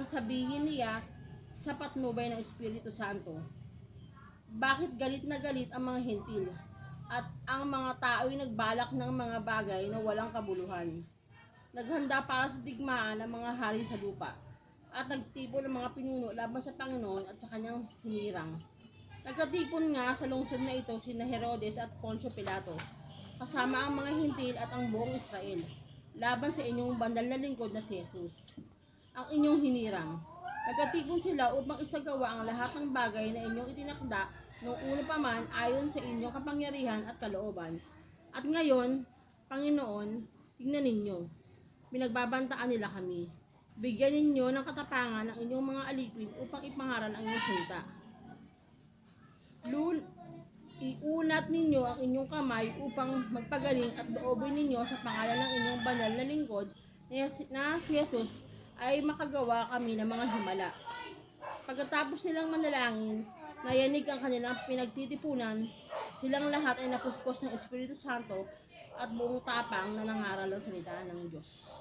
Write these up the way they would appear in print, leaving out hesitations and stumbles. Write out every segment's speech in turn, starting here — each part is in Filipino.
sasabihin niya, sa patnubay ng Espiritu Santo. Bakit galit na galit ang mga hentil at ang mga tao'y nagbalak ng mga bagay na walang kabuluhan? Naghanda para sa digmaan ang mga hari sa lupa at nagtipon ng mga pinuno laban sa Panginoon at sa kanyang hinirang. Nagkatipon nga sa lungsod na ito sina Herodes at Poncio Pilato, kasama ang mga hintil at ang buong Israel, laban sa inyong bandal na lingkod na si Jesus, ang inyong hinirang. Nagkatipon sila upang isagawa ang lahat ng bagay na inyong itinakda noong una pa man ayon sa inyong kapangyarihan at kalooban. At ngayon, Panginoon, tignan ninyo, pinagbabantaan nila kami. Bigyan ninyo ng katapangan ang inyong mga alipin upang ipangaral ang inyong salita. Iunat ninyo ang inyong kamay upang magpagaling at loobin ninyo sa pangalan ng inyong banal na lingkod na si Jesus ay makagawa kami ng mga himala. Pagkatapos nilang manalangin, nayanig ang kanilang pinagtitipunan, silang lahat ay napuspos ng Espiritu Santo at buong tapang na nangaral ng salita ng Diyos.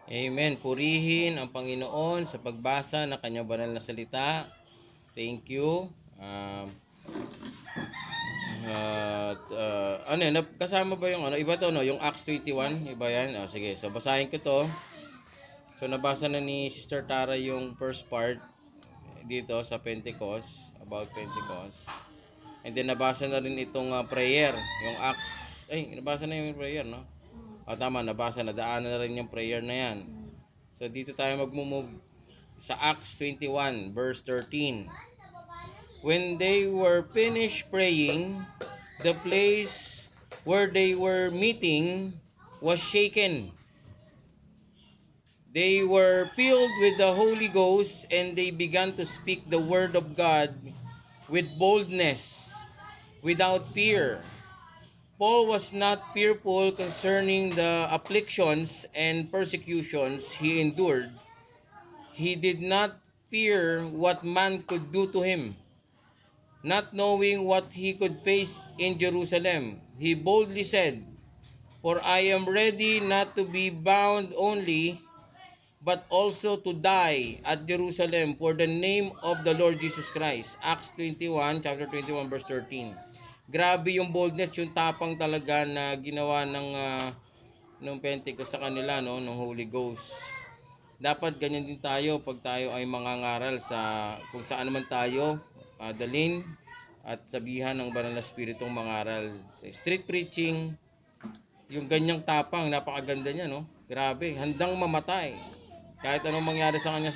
Amen. Purihin ang Panginoon sa pagbasa ng kanyang banal na salita. Thank you. Kasama ba yung iba to, no? Yung Acts 21, iba yan. Sige, so basahin ko to. So nabasa na ni Sister Tara yung first part dito sa Pentecost, about Pentecost. And then nabasa na rin itong prayer, yung Acts. Nabasa na yung prayer, no? Tama, nabasa na, daanan na rin yung prayer na yan. So dito tayo magmumove sa Acts 21 verse 13. When they were finished praying, the place where they were meeting was shaken. They were filled with the Holy Ghost and they began to speak the word of God with boldness, without fear. Paul was not fearful concerning the afflictions and persecutions he endured. He did not fear what man could do to him. Not knowing what he could face in Jerusalem, he boldly said, "For I am ready not to be bound only, but also to die at Jerusalem for the name of the Lord Jesus Christ." Acts 21, chapter 21, verse 13. Grabe yung boldness, yung tapang talaga na ginawa ng Pentecost sa kanila, no, ng Holy Ghost. Dapat ganyan din tayo pag tayo ay mangangaral sa kung saan naman tayo dalhin at sabihan ng banal na Espiritong mangaral. Sa street preaching, yung ganyang tapang, napakaganda niya, no? Grabe, handang mamatay. Kahit anong mangyari sa kanya